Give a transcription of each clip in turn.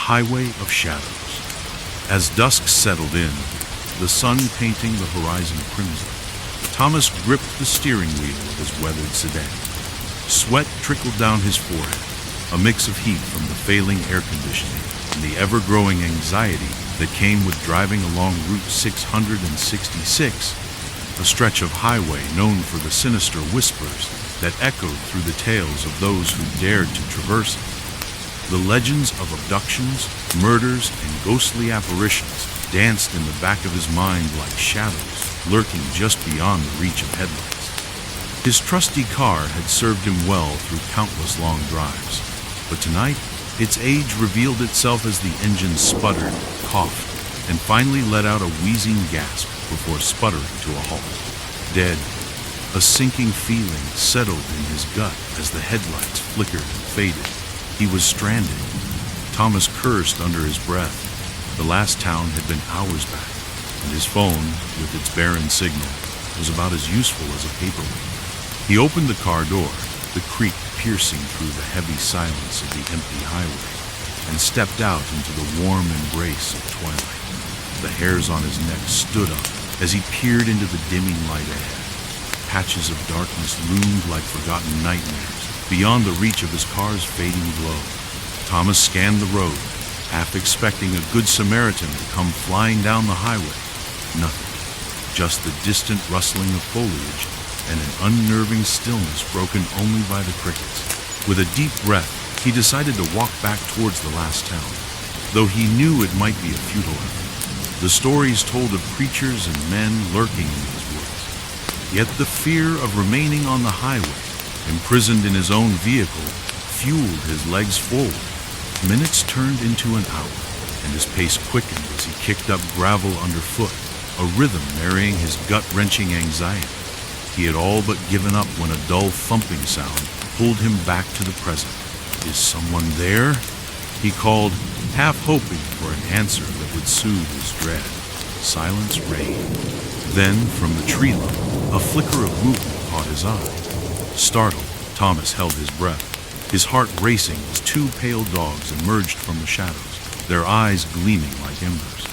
highway of shadows. As dusk settled in, the sun painting the horizon crimson, Thomas gripped the steering wheel of his weathered sedan. Sweat trickled down his forehead, a mix of heat from the failing air conditioning and the ever-growing anxiety that came with driving along Route 666, a stretch of highway known for the sinister whispers that echoed through the tales of those who dared to traverse it. The legends of abductions, murders, and ghostly apparitions danced in the back of his mind like shadows lurking just beyond the reach of headlights. His trusty car had served him well through countless long drives, but tonight its age revealed itself as the engine sputtered, coughed, and finally let out a wheezing gasp before sputtering to a halt. Dead, a sinking feeling settled in his gut as the headlights flickered and faded. He was stranded. Thomas cursed under his breath. The last town had been hours back, and his phone, with its barren signal, was about as useful as a paperweight. He opened the car door, the creak piercing through the heavy silence of the empty highway, and stepped out into the warm embrace of twilight. The hairs on his neck stood up as he peered into the dimming light ahead. Patches of darkness loomed like forgotten nightmares beyond the reach of his car's fading glow. Thomas scanned the road, half expecting a good Samaritan to come flying down the highway. Nothing, just the distant rustling of foliage and an unnerving stillness broken only by the crickets. With a deep breath, he decided to walk back towards the last town, though he knew it might be a futile effort. The stories told of creatures and men lurking in these woods. Yet the fear of remaining on the highway, imprisoned in his own vehicle, fueled his legs forward. Minutes turned into an hour, and his pace quickened as he kicked up gravel underfoot, a rhythm marrying his gut-wrenching anxiety. He had all but given up when a dull thumping sound pulled him back to the present. Is someone there? He called, half hoping for an answer that would soothe his dread. Silence reigned. Then, from the tree line, a flicker of movement caught his eye. Startled, Thomas held his breath, his heart racing as two pale dogs emerged from the shadows, their eyes gleaming like embers.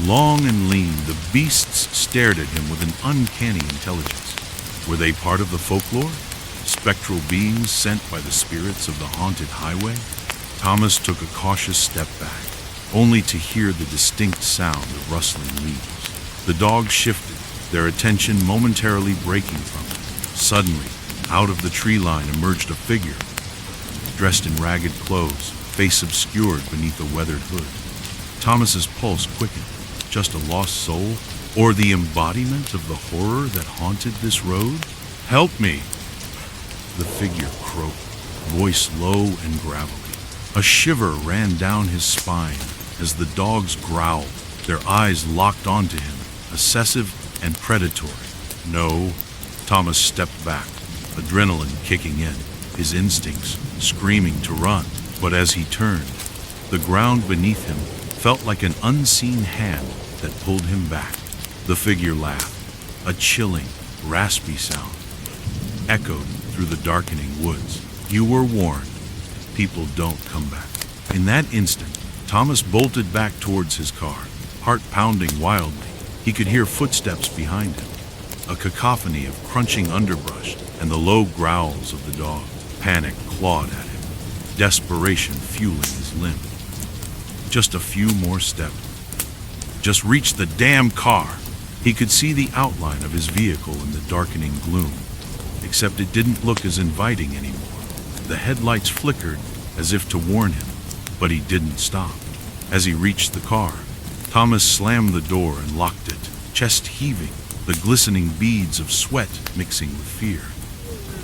Long and lean, the beasts stared at him with an uncanny intelligence. Were they part of the folklore? Spectral beings sent by the spirits of the haunted highway? Thomas took a cautious step back, only to hear the distinct sound of rustling leaves. The dogs shifted, their attention momentarily breaking from him. Suddenly, out of the tree line emerged a figure, dressed in ragged clothes, face obscured beneath a weathered hood. Thomas's pulse quickened. Just a lost soul? Or the embodiment of the horror that haunted this road? Help me! The figure croaked, voice low and gravelly. A shiver ran down his spine as the dogs growled, their eyes locked onto him, obsessive and predatory. No, Thomas stepped back, adrenaline kicking in, his instincts screaming to run. But as he turned, the ground beneath him felt like an unseen hand that pulled him back. The figure laughed, a chilling, raspy sound echoed through the darkening woods. You were warned. People don't come back. In that instant, Thomas bolted back towards his car, heart pounding wildly. He could hear footsteps behind him, a cacophony of crunching underbrush and the low growls of the dog. Panic clawed at him, desperation fueling his limb. Just a few more steps. Just reached the damn car. He could see the outline of his vehicle in the darkening gloom, except it didn't look as inviting anymore. The headlights flickered as if to warn him, but he didn't stop. As he reached the car, Thomas slammed the door and locked it, chest heaving, the glistening beads of sweat mixing with fear.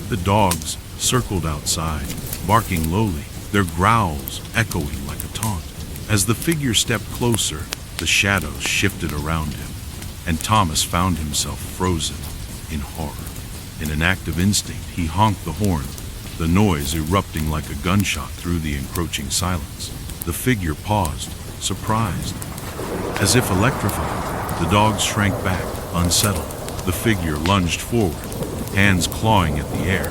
The dogs circled outside, barking lowly, their growls echoing like a taunt. As the figure stepped closer, the shadows shifted around him, and Thomas found himself frozen in horror. In an act of instinct, he honked the horn, the noise erupting like a gunshot through the encroaching silence. The figure paused, surprised. As if electrified, the dogs shrank back, unsettled. The figure lunged forward, hands clawing at the air.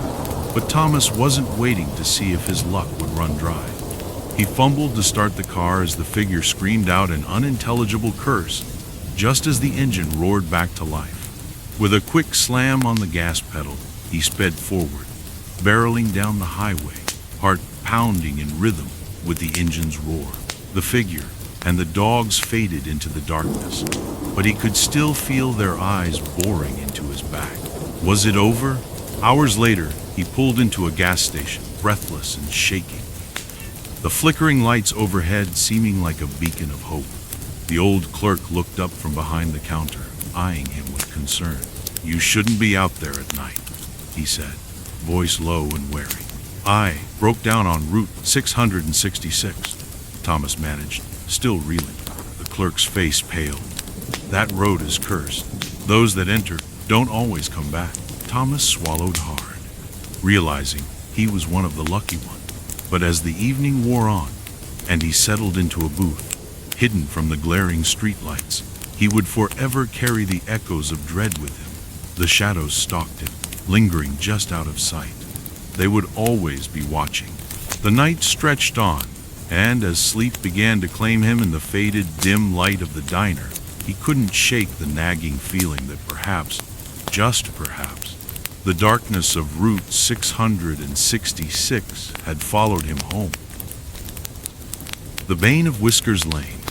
But Thomas wasn't waiting to see if his luck would run dry. He fumbled to start the car as the figure screamed out an unintelligible curse, just as the engine roared back to life. With a quick slam on the gas pedal, he sped forward, barreling down the highway, heart pounding in rhythm with the engine's roar. The figure and the dogs faded into the darkness, but he could still feel their eyes boring into his back. Was it over? Hours later, he pulled into a gas station, breathless and shaking, the flickering lights overhead seeming like a beacon of hope. The old clerk looked up from behind the counter, eyeing him with concern. "You shouldn't be out there at night," he said, voice low and wary. "I broke down on Route 666, Thomas managed, still reeling. The clerk's face paled. "That road is cursed. Those that enter don't always come back." Thomas swallowed hard, realizing he was one of the lucky ones. But as the evening wore on, and he settled into a booth, hidden from the glaring streetlights, he would forever carry the echoes of dread with him. The shadows stalked him, lingering just out of sight. They would always be watching. The night stretched on, and as sleep began to claim him in the faded, dim light of the diner, he couldn't shake the nagging feeling that perhaps, just perhaps, the darkness of Route 666 had followed him home. The bane of Whiskers Lane.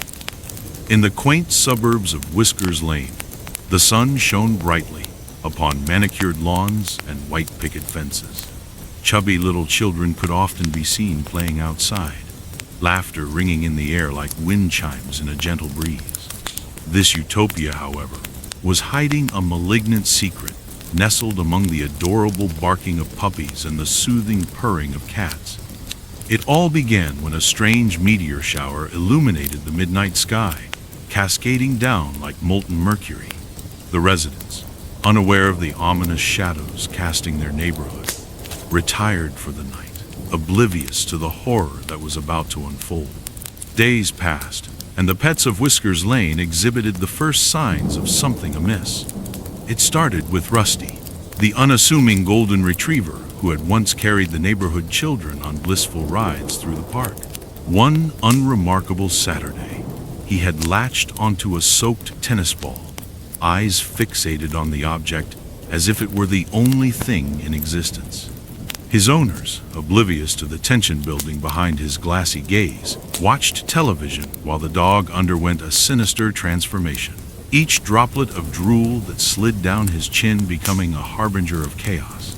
In the quaint suburbs of Whiskers Lane, the sun shone brightly upon manicured lawns and white picket fences. Chubby little children could often be seen playing outside, laughter ringing in the air like wind chimes in a gentle breeze. This utopia, however, was hiding a malignant secret, nestled among the adorable barking of puppies and the soothing purring of cats. It all began when a strange meteor shower illuminated the midnight sky, cascading down like molten mercury. The residents, unaware of the ominous shadows casting their neighborhood, retired for the night, oblivious to the horror that was about to unfold. Days passed, and the pets of Whiskers Lane exhibited the first signs of something amiss. It started with Rusty, the unassuming golden retriever who had once carried the neighborhood children on blissful rides through the park. One unremarkable Saturday, he had latched onto a soaked tennis ball, eyes fixated on the object as if it were the only thing in existence. His owners, oblivious to the tension building behind his glassy gaze, watched television while the dog underwent a sinister transformation, each droplet of drool that slid down his chin becoming a harbinger of chaos.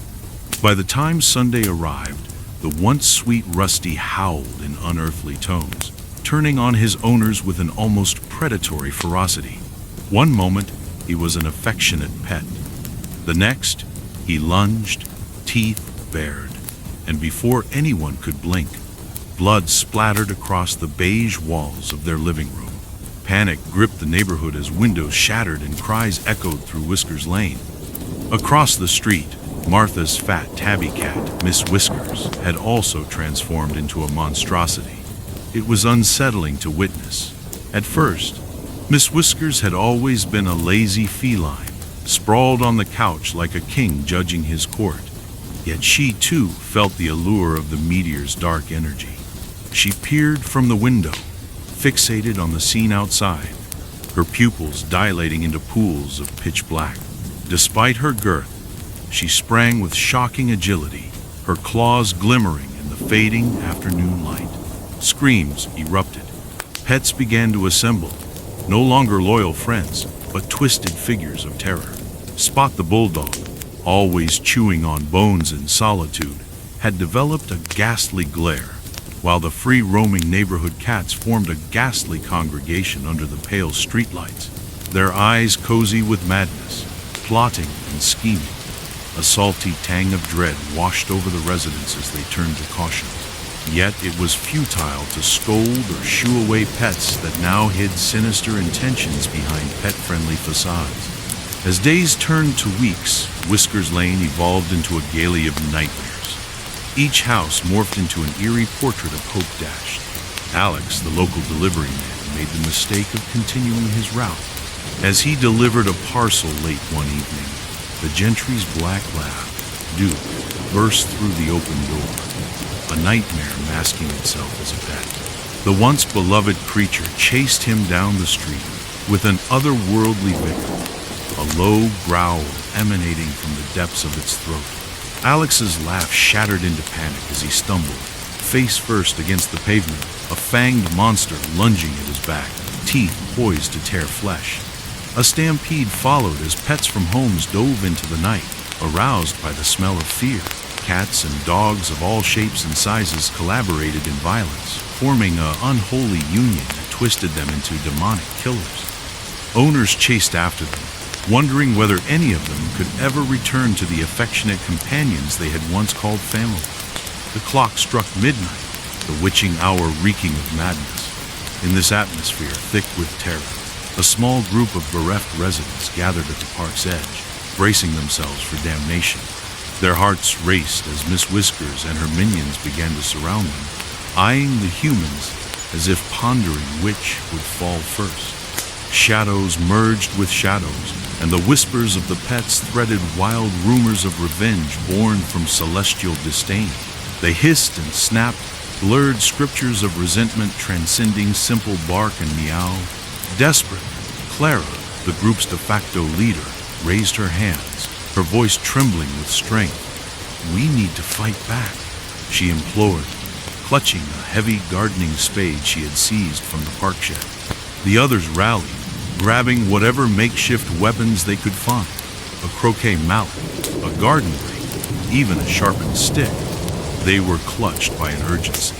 By the time Sunday arrived, the once sweet Rusty howled in unearthly tones, turning on his owners with an almost predatory ferocity. One moment, he was an affectionate pet. The next, he lunged, teeth bared, and before anyone could blink, blood splattered across the beige walls of their living room. Panic gripped the neighborhood as windows shattered and cries echoed through Whiskers Lane. Across the street, Martha's fat tabby cat, Miss Whiskers, had also transformed into a monstrosity. It was unsettling to witness. At first, Miss Whiskers had always been a lazy feline, sprawled on the couch like a king judging his court. Yet she, too, felt the allure of the meteor's dark energy. She peered from the window, fixated on the scene outside, her pupils dilating into pools of pitch black. Despite her girth, she sprang with shocking agility, her claws glimmering in the fading afternoon light. Screams erupted. Pets began to assemble, no longer loyal friends, but twisted figures of terror. Spot the bulldog, always chewing on bones in solitude, had developed a ghastly glare, while the free-roaming neighborhood cats formed a ghastly congregation under the pale streetlights, their eyes cozy with madness, plotting and scheming. A salty tang of dread washed over the residents as they turned to caution. Yet it was futile to scold or shoo away pets that now hid sinister intentions behind pet-friendly facades. As days turned to weeks, Whiskers Lane evolved into a gale of nightmares. Each house morphed into an eerie portrait of hope dashed. Alex, the local delivery man, made the mistake of continuing his route. As he delivered a parcel late one evening, the gentry's black lab, Duke, burst through the open door. a nightmare masking itself as a pet. The once beloved creature chased him down the street with an otherworldly victim, a low growl emanating from the depths of its throat. Alex's laugh shattered into panic as he stumbled, face first against the pavement, a fanged monster lunging at his back, teeth poised to tear flesh. A stampede followed as pets from homes dove into the night, aroused by the smell of fear. Cats and dogs of all shapes and sizes collaborated in violence, forming an unholy union that twisted them into demonic killers. Owners chased after them, wondering whether any of them could ever return to the affectionate companions they had once called family. The clock struck midnight, the witching hour reeking of madness. In this atmosphere thick with terror, a small group of bereft residents gathered at the park's edge, bracing themselves for damnation. Their hearts raced as Miss Whiskers and her minions began to surround them, eyeing the humans as if pondering which would fall first. Shadows merged with shadows, and the whispers of the pets threaded wild rumors of revenge born from celestial disdain. They hissed and snapped, blurred scriptures of resentment transcending simple bark and meow. Desperate, Clara, the group's de facto leader, raised her hands, her voice trembling with strength. "We need to fight back," she implored, clutching a heavy gardening spade she had seized from the park shed. The others rallied, grabbing whatever makeshift weapons they could find: a croquet mallet, a garden rake, even a sharpened stick. They were clutched by an urgency,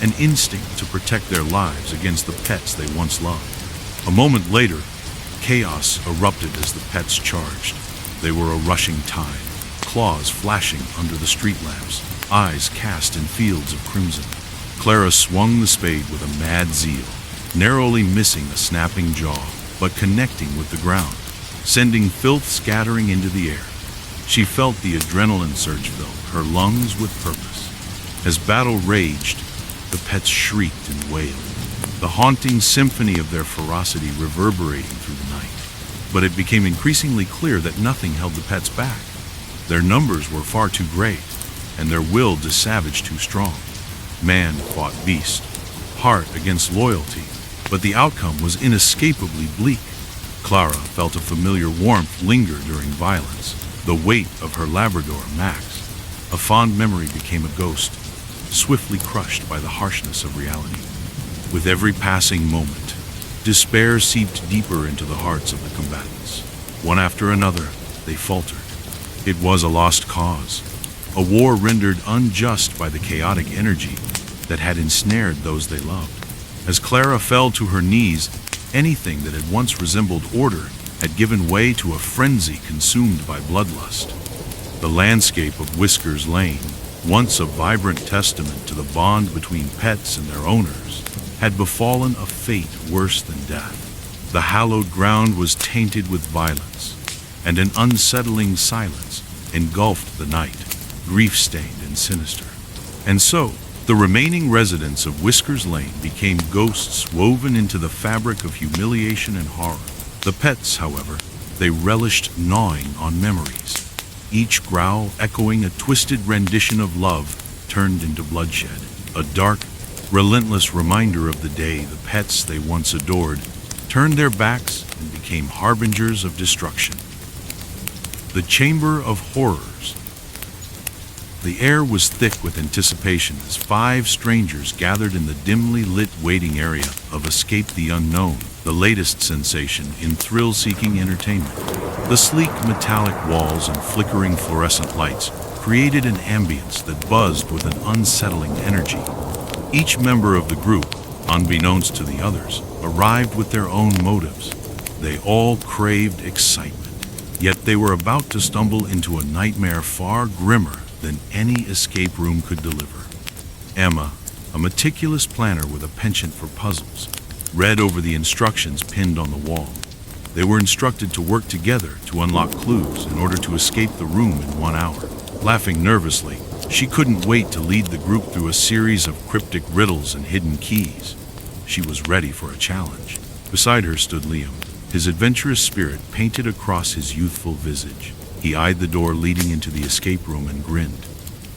an instinct to protect their lives against the pets they once loved. A moment later, chaos erupted as the pets charged. They were a rushing tide, claws flashing under the street lamps, eyes cast in fields of crimson. Clara swung the spade with a mad zeal, narrowly missing a snapping jaw, but connecting with the ground, sending filth scattering into the air. She felt the adrenaline surge fill her lungs with purpose. As battle raged, the pets shrieked and wailed, the haunting symphony of their ferocity reverberating through the night. But it became increasingly clear that nothing held the pets back. Their numbers were far too great, and their will to savage too strong. Man fought beast, heart against loyalty, but the outcome was inescapably bleak. Clara felt a familiar warmth linger during violence, the weight of her Labrador, Max. A fond memory became a ghost, swiftly crushed by the harshness of reality. With every passing moment, despair seeped deeper into the hearts of the combatants. One after another, they faltered. It was a lost cause, a war rendered unjust by the chaotic energy that had ensnared those they loved. As Clara fell to her knees, anything that had once resembled order had given way to a frenzy consumed by bloodlust. The landscape of Whiskers Lane, once a vibrant testament to the bond between pets and their owners, had befallen a fate worse than death. The hallowed ground was tainted with violence, and an unsettling silence engulfed the night, grief-stained and sinister. And so, the remaining residents of Whiskers Lane became ghosts woven into the fabric of humiliation and horror. The pets, however, they relished gnawing on memories. Each growl echoing a twisted rendition of love turned into bloodshed, a dark, relentless reminder of the day the pets they once adored turned their backs and became harbingers of destruction. The Chamber of Horrors. The air was thick with anticipation as 5 strangers gathered in the dimly lit waiting area of Escape the Unknown, the latest sensation in thrill-seeking entertainment. The sleek metallic walls and flickering fluorescent lights created an ambience that buzzed with an unsettling energy. Each member of the group, unbeknownst to the others, arrived with their own motives. They all craved excitement, yet they were about to stumble into a nightmare far grimmer than any escape room could deliver. Emma, a meticulous planner with a penchant for puzzles, read over the instructions pinned on the wall. They were instructed to work together to unlock clues in order to escape the room in 1 hour. Laughing nervously, she couldn't wait to lead the group through a series of cryptic riddles and hidden keys. She was ready for a challenge. Beside her stood Liam, his adventurous spirit painted across his youthful visage. He eyed the door leading into the escape room and grinned.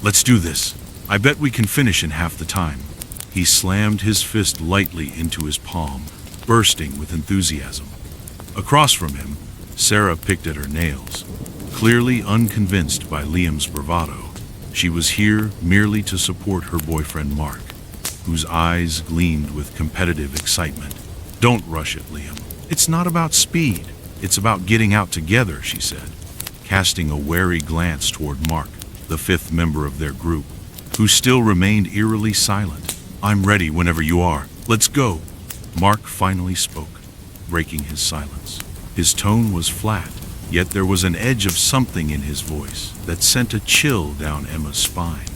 "Let's do this. I bet we can finish in half the time. He slammed his fist lightly into his palm, bursting with enthusiasm. Across from him, Sarah picked at her nails, clearly unconvinced by Liam's bravado. She was here merely to support her boyfriend Mark, whose eyes gleamed with competitive excitement. Don't rush it, Liam. It's not about speed. It's about getting out together, she said, casting a wary glance toward Mark, the fifth member of their group, who still remained eerily silent. I'm ready whenever you are. Let's go. Mark finally spoke, breaking his silence. His tone was flat, yet there was an edge of something in his voice that sent a chill down Emma's spine.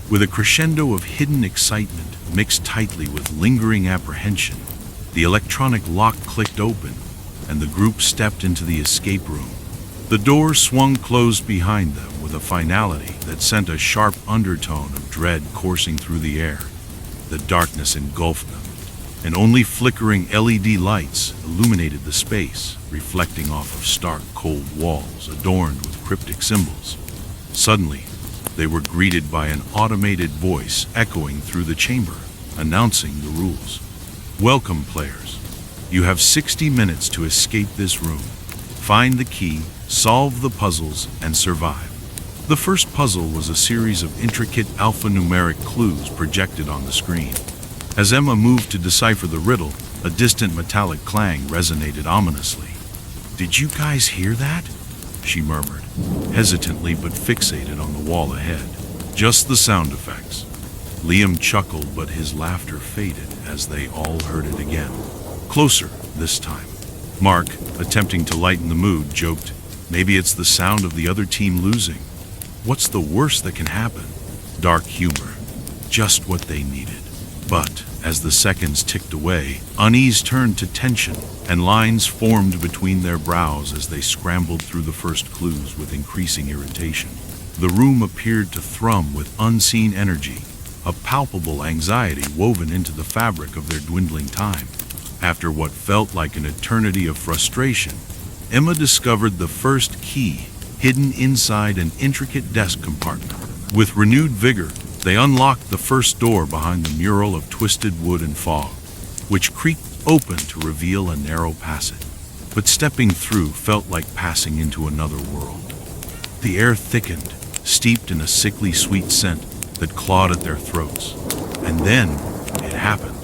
With a crescendo of hidden excitement mixed tightly with lingering apprehension, the electronic lock clicked open, and the group stepped into the escape room. The door swung closed behind them with a finality that sent a sharp undertone of dread coursing through the air. The darkness engulfed them, and only flickering LED lights illuminated the space, reflecting off of stark, cold walls adorned with cryptic symbols. Suddenly, they were greeted by an automated voice echoing through the chamber, announcing the rules. Welcome, players. You have 60 minutes to escape this room. Find the key, solve the puzzles, and survive. The first puzzle was a series of intricate alphanumeric clues projected on the screen. As Emma moved to decipher the riddle, a distant metallic clang resonated ominously. "Did you guys hear that?" she murmured, hesitantly but fixated on the wall ahead. "Just the sound effects." Liam chuckled, but his laughter faded as they all heard it again. Closer this time. Mark, attempting to lighten the mood, joked, "Maybe it's the sound of the other team losing. What's the worst that can happen?" Dark humor. Just what they needed. But as the seconds ticked away, unease turned to tension, and lines formed between their brows as they scrambled through the first clues with increasing irritation. The room appeared to thrum with unseen energy, a palpable anxiety woven into the fabric of their dwindling time. After what felt like an eternity of frustration, Emma discovered the first key hidden inside an intricate desk compartment. With renewed vigor, they unlocked the first door behind the mural of twisted wood and fog, which creaked open to reveal a narrow passage. But stepping through felt like passing into another world. The air thickened, steeped in a sickly sweet scent that clawed at their throats. And then it happened.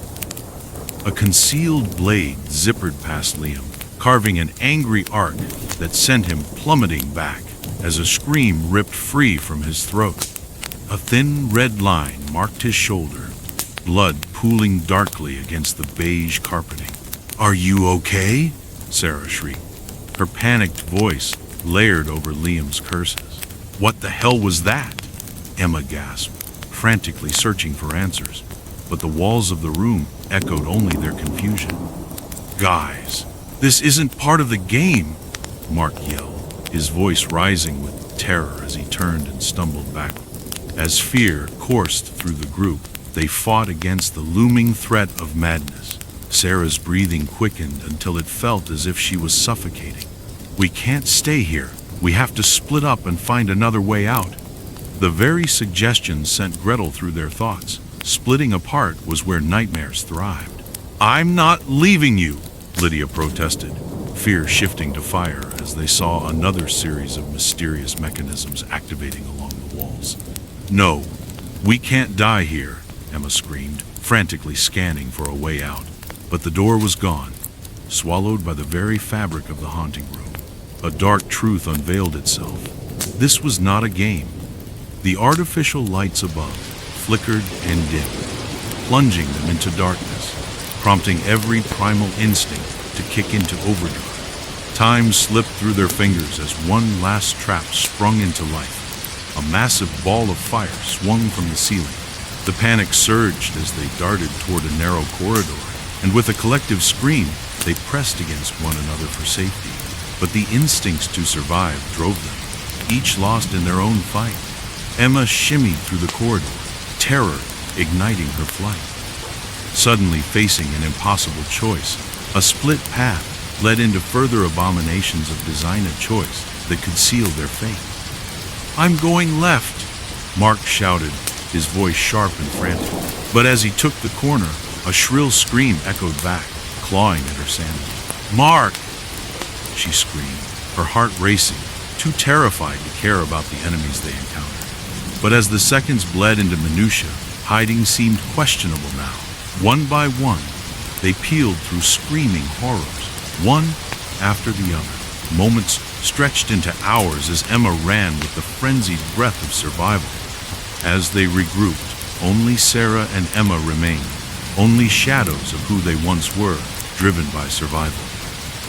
A concealed blade zippered past Liam, carving an angry arc that sent him plummeting back as a scream ripped free from his throat. A thin red line marked his shoulder, blood pooling darkly against the beige carpeting. "Are you okay?" Sarah shrieked, her panicked voice layered over Liam's curses. "What the hell was that?" Emma gasped, frantically searching for answers, but the walls of the room echoed only their confusion. "Guys, this isn't part of the game," Mark yelled, his voice rising with terror as he turned and stumbled backward. As fear coursed through the group, they fought against the looming threat of madness. Sarah's breathing quickened until it felt as if she was suffocating. "We can't stay here. We have to split up and find another way out." The very suggestion sent Gretel through their thoughts. Splitting apart was where nightmares thrived. "I'm not leaving you," Lydia protested, fear shifting to fire as they saw another series of mysterious mechanisms activating along the walls. "No, we can't die here," Emma screamed, frantically scanning for a way out. But the door was gone, swallowed by the very fabric of the haunting room. A dark truth unveiled itself. This was not a game. The artificial lights above flickered and dimmed, plunging them into darkness, prompting every primal instinct to kick into overdrive. Time slipped through their fingers as one last trap sprung into life. A massive ball of fire swung from the ceiling. The panic surged as they darted toward a narrow corridor, and with a collective scream, they pressed against one another for safety. But the instincts to survive drove them, each lost in their own fight. Emma shimmied through the corridor, terror igniting her flight. Suddenly facing an impossible choice, a split path led into further abominations of design and choice that could seal their fate. "I'm going left," Mark shouted, his voice sharp and frantic. But as he took the corner, a shrill scream echoed back, clawing at her sanity. "Mark!" she screamed, her heart racing, too terrified to care about the enemies they encountered. But as the seconds bled into minutia, hiding seemed questionable now. One by one, they peeled through screaming horrors, one after the other. Moments stretched into hours as Emma ran with the frenzied breath of survival. As they regrouped, only Sarah and Emma remained, only shadows of who they once were, driven by survival.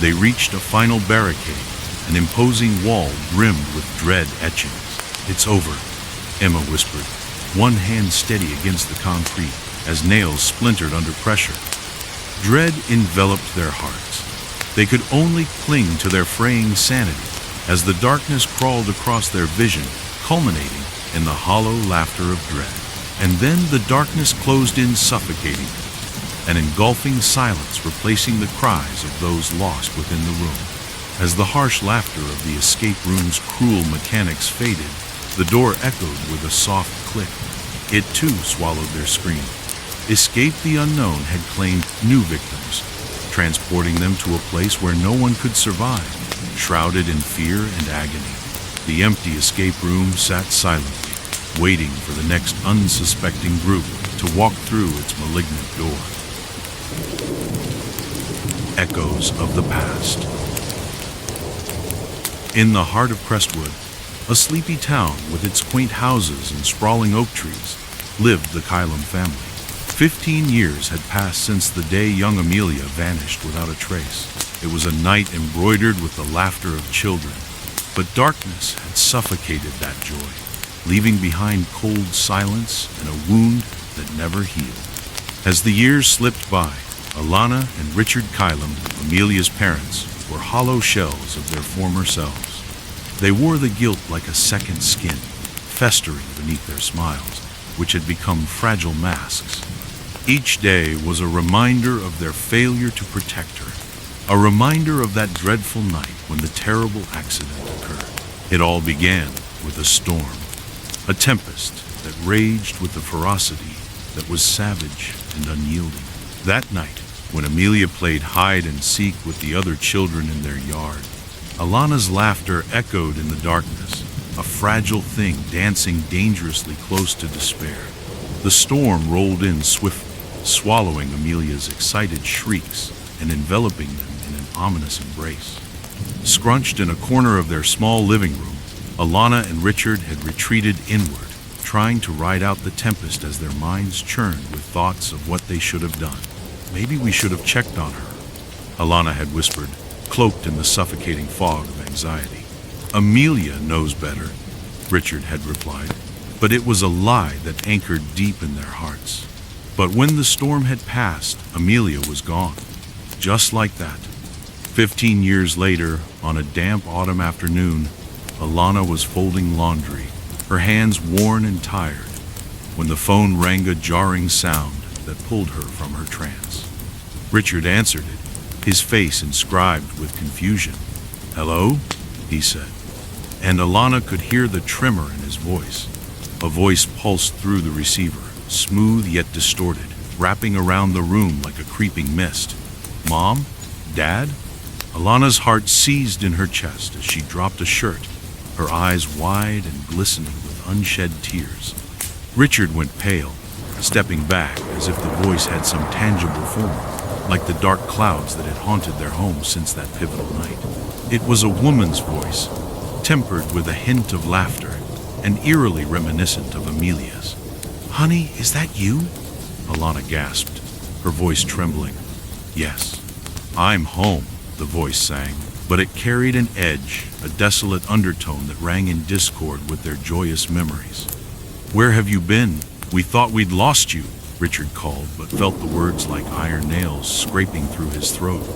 They reached a final barricade, an imposing wall rimmed with dread etchings. "It's over," Emma whispered, one hand steady against the concrete as nails splintered under pressure. Dread enveloped their hearts. They could only cling to their fraying sanity as the darkness crawled across their vision, culminating in the hollow laughter of dread. And then the darkness closed in, suffocating them, an engulfing silence replacing the cries of those lost within the room. As the harsh laughter of the escape room's cruel mechanics faded, the door echoed with a soft click. It too swallowed their scream. Escape the Unknown had claimed new victims, transporting them to a place where no one could survive, shrouded in fear and agony. The empty escape room sat silently, waiting for the next unsuspecting group to walk through its malignant door. Echoes of the past. In the heart of Crestwood, a sleepy town with its quaint houses and sprawling oak trees, lived the Kylam family. 15 years had passed since the day young Amelia vanished without a trace. It was a night embroidered with the laughter of children, but darkness had suffocated that joy, leaving behind cold silence and a wound that never healed. As the years slipped by, Alana and Richard Kylam, Amelia's parents, were hollow shells of their former selves. They wore the guilt like a second skin, festering beneath their smiles, which had become fragile masks. Each day was a reminder of their failure to protect her, a reminder of that dreadful night when the terrible accident occurred. It all began with a storm, a tempest that raged with a ferocity that was savage and unyielding. That night, when Amelia played hide and seek with the other children in their yard, Alana's laughter echoed in the darkness, a fragile thing dancing dangerously close to despair. The storm rolled in swiftly, swallowing Amelia's excited shrieks and enveloping them in an ominous embrace. Scrunched in a corner of their small living room, Alana and Richard had retreated inward, trying to ride out the tempest as their minds churned with thoughts of what they should have done. "Maybe we should have checked on her," Alana had whispered, cloaked in the suffocating fog of anxiety. "Amelia knows better," Richard had replied, but it was a lie that anchored deep in their hearts. But when the storm had passed, Amelia was gone, just like that. 15 years later, on a damp autumn afternoon, Alana was folding laundry, her hands worn and tired, when the phone rang a jarring sound that pulled her from her trance. Richard answered it, his face inscribed with confusion. "Hello?" he said, and Alana could hear the tremor in his voice. A voice pulsed through the receiver, smooth yet distorted, wrapping around the room like a creeping mist. "Mom? Dad?" Alana's heart seized in her chest as she dropped a shirt, her eyes wide and glistening with unshed tears. Richard went pale, stepping back as if the voice had some tangible form, like the dark clouds that had haunted their home since that pivotal night. It was a woman's voice, tempered with a hint of laughter, and eerily reminiscent of Amelia's. "Honey, is that you?" Alana gasped, her voice trembling. "Yes, I'm home," the voice sang, but it carried an edge, a desolate undertone that rang in discord with their joyous memories. "Where have you been? We thought we'd lost you," Richard called, but felt the words like iron nails scraping through his throat.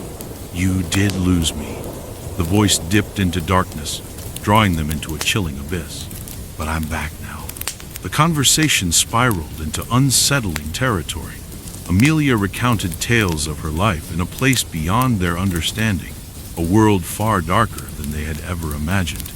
"You did lose me." The voice dipped into darkness, drawing them into a chilling abyss. "But I'm back now." The conversation spiraled into unsettling territory. Amelia recounted tales of her life in a place beyond their understanding, a world far darker than they had ever imagined.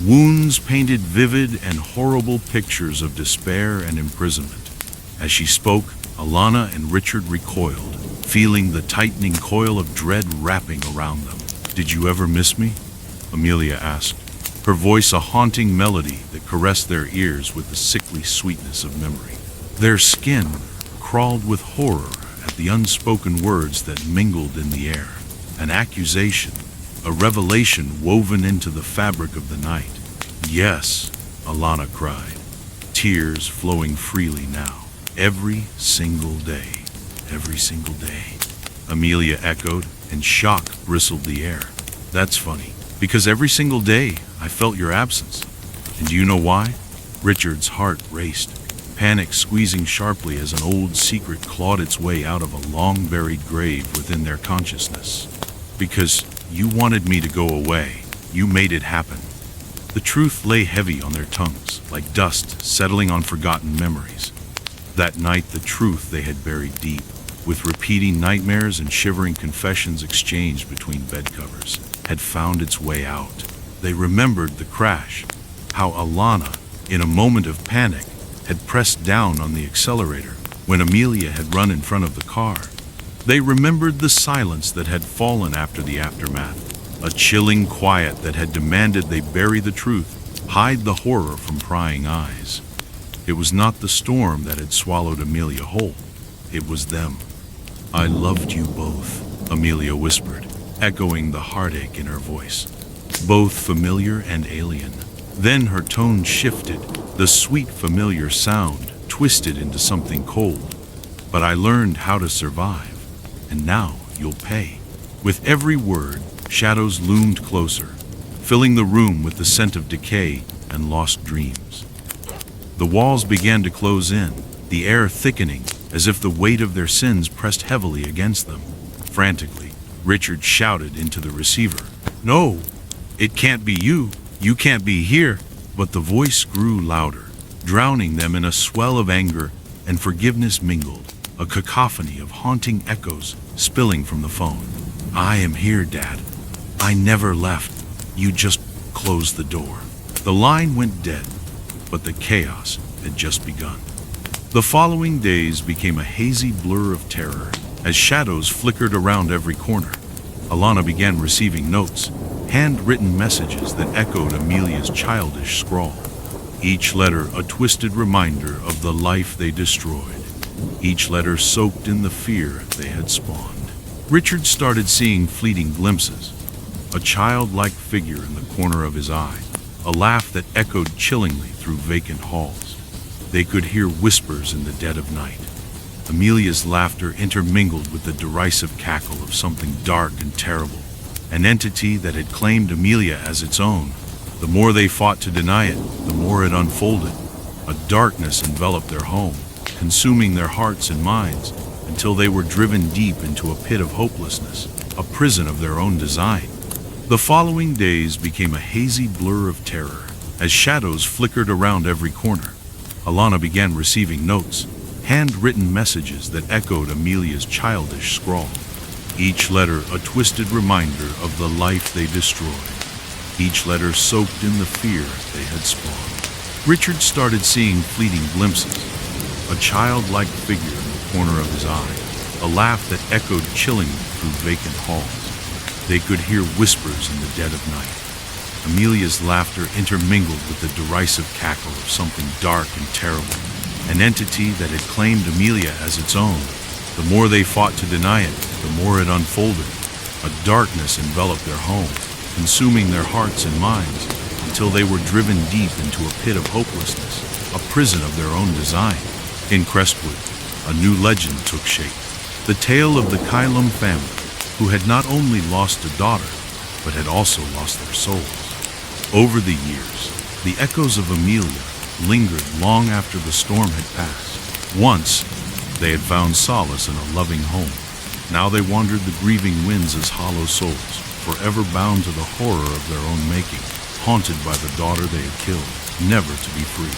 Wounds painted vivid and horrible pictures of despair and imprisonment. As she spoke, Alana and Richard recoiled, feeling the tightening coil of dread wrapping around them. "Did you ever miss me?" Amelia asked, her voice a haunting melody that caressed their ears with the sickly sweetness of memory. Their skin crawled with horror at the unspoken words that mingled in the air. An accusation, a revelation woven into the fabric of the night. "Yes," Alana cried, tears flowing freely now. "Every single day, every single day," Amelia echoed, and shock bristled the air. "That's funny, because every single day I felt your absence. And do you know why?" Richard's heart raced, panic squeezing sharply as an old secret clawed its way out of a long-buried grave within their consciousness. "Because you wanted me to go away. You made it happen." The truth lay heavy on their tongues, like dust settling on forgotten memories. That night, the truth they had buried deep, with repeating nightmares and shivering confessions exchanged between bed covers, had found its way out. They remembered the crash, how Alana, in a moment of panic, had pressed down on the accelerator when Amelia had run in front of the car. They remembered the silence that had fallen after the aftermath, a chilling quiet that had demanded they bury the truth, hide the horror from prying eyes. It was not the storm that had swallowed Amelia whole. It was them. "I loved you both," Amelia whispered, echoing the heartache in her voice. Both familiar and alien. Then her tone shifted, the sweet familiar sound twisted into something cold. "But I learned how to survive, and now you'll pay." With every word, shadows loomed closer, filling the room with the scent of decay and lost dreams. The walls began to close in, the air thickening as if the weight of their sins pressed heavily against them. Frantically, Richard shouted into the receiver, "No, it can't be you. You can't be here." But the voice grew louder, drowning them in a swell of anger and forgiveness mingled, a cacophony of haunting echoes spilling from the phone. "I am here, Dad. I never left. You just closed the door." The line went dead, but the chaos had just begun. The following days became a hazy blur of terror as shadows flickered around every corner. Alana began receiving notes, handwritten messages that echoed Amelia's childish scrawl. Each letter a twisted reminder of the life they destroyed. Each letter soaked in the fear they had spawned. Richard started seeing fleeting glimpses. A childlike figure in the corner of his eye, a laugh that echoed chillingly through vacant halls. They could hear whispers in the dead of night. Amelia's laughter intermingled with the derisive cackle of something dark and terrible, an entity that had claimed Amelia as its own. The more they fought to deny it, the more it unfolded. A darkness enveloped their home, consuming their hearts and minds, until they were driven deep into a pit of hopelessness, a prison of their own design. The following days became a hazy blur of terror, as shadows flickered around every corner. Alana began receiving notes, handwritten messages that echoed Amelia's childish scrawl. Each letter a twisted reminder of the life they destroyed. Each letter soaked in the fear they had spawned. Richard started seeing fleeting glimpses. A childlike figure in the corner of his eye, a laugh that echoed chillingly through vacant halls. They could hear whispers in the dead of night. Amelia's laughter intermingled with the derisive cackle of something dark and terrible, an entity that had claimed Amelia as its own. The more they fought to deny it, the more it unfolded. A darkness enveloped their home, consuming their hearts and minds, until they were driven deep into a pit of hopelessness, a prison of their own design. In Crestwood, a new legend took shape. The tale of the Kylum family, who had not only lost a daughter, but had also lost their souls. Over the years, the echoes of Amelia lingered long after the storm had passed. Once, they had found solace in a loving home. Now they wandered the grieving winds as hollow souls, forever bound to the horror of their own making, haunted by the daughter they had killed, never to be free.